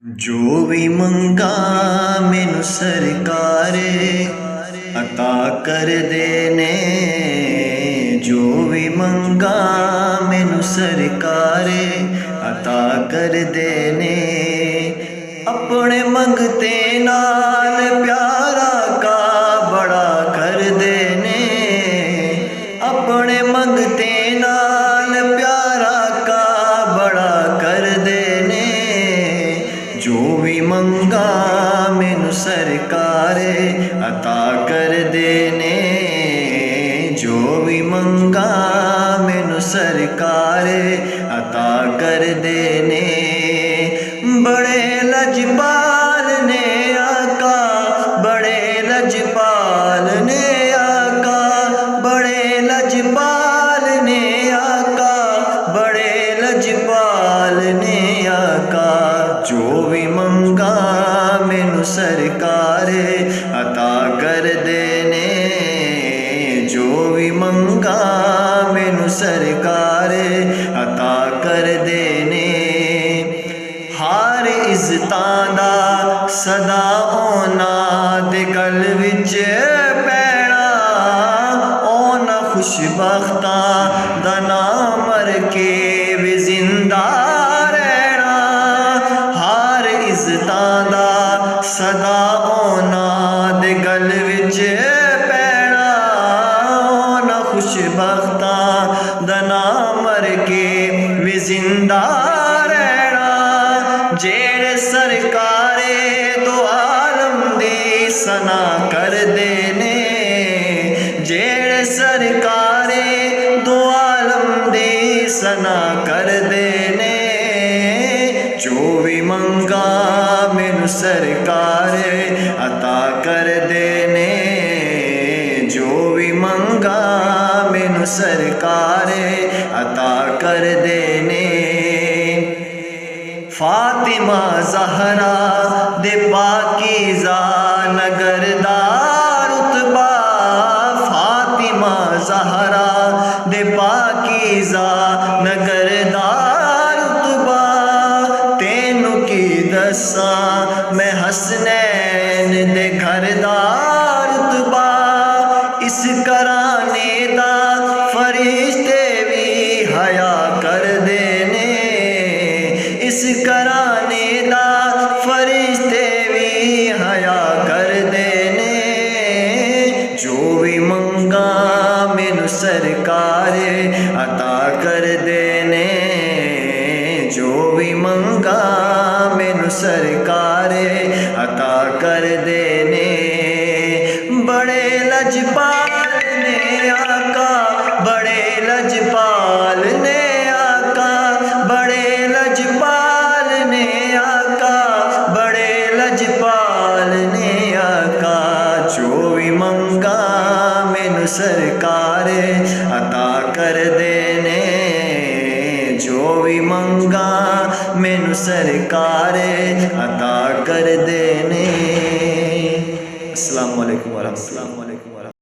जो भी मंगा मैनू सरकार अता कर देने। जो भी मंगा मैनू सरकार अता कर देने। अपने मंगते नाल प्यारा का बड़ा कर देने। अपने मंगते नाल प्यारा का बड़ा कर देने। जो भी मंगा मैनू सरकार अता कर देने। जो भी मंगा मैनू सरकार अता कर देने। बड़े लजपाल ने आका, बड़े लजपाल ने आका, बड़े लजपाल ने आका, बड़े लजपाल ने आका। जो भी मंगा मैनू सरकार अता कर देने। जो भी मंगा मैनू सरकार अता कर देने। हार इज़्ज़तां दा सदा होना दे गल विच पैना। ओना खुशबख्तां दा नाम मर के भी जिंदा रहना। हार इज़्ज़तां दा सदा होना दे गल विच पैना। ओना खुशबख्तां दा नाम मर के भी जिंदा रहना। जेड़े सरकारे दो आलम दी सना कर देने। जेड़े सरकारे दो आलम दी सना कर देने। जो भी मंगा मैनू सरकार अता कर देने। जो भी मंगा मैनू सरकार अता कर देने। फातिमा ज़हरा दे पाकीज़ा नगर दा रुतबा। फातिमा ज़हरा दे पाकीज़ा नगर दा रुतबा। तेनू की दस्सां मैं हसनैन दे घर दा रुतबा। इस घराने दा फरिश्ते भी हया कर देने। इस घराने दा फरिश्ते भी हया कर देने। जो भी मंगा मैनू सरकार अता कर देने। जो भी मंगा मैनू सरकार अता कर देने। बड़े लजपाल ने आका, बड़े लजपाल ने आका, बड़े लजपाल ने आका, बड़े लजपाल ने आका। जो भी मंगा मैनू सरकार अता कर देने। जो भी मंगा मैनू सरकार अता कर देने। अस्सलामु अलैकुम वरहमतुल्लाह।